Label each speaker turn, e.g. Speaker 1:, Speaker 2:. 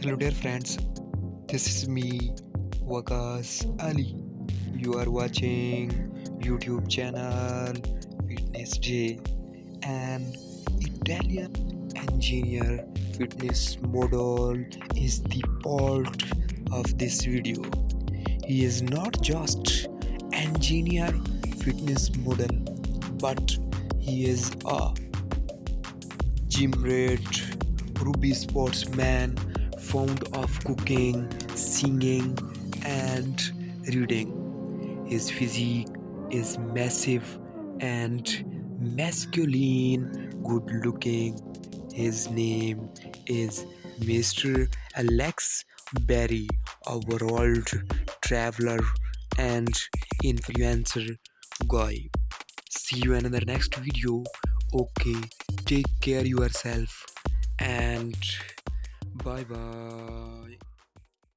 Speaker 1: Hello, dear friends. This is me, Wakas Ali. You are watching YouTube channel Fitness J, an Italian engineer fitness model is the part of this video. He is not just engineer fitness model, but he is a gym rat, rugby sportsman, fond of cooking, singing, and reading. His physique is massive and masculine, good looking. His name is Mr. Alex Berry, a world traveler and influencer guy. See you in the next video. Okay, take care yourself and bye bye.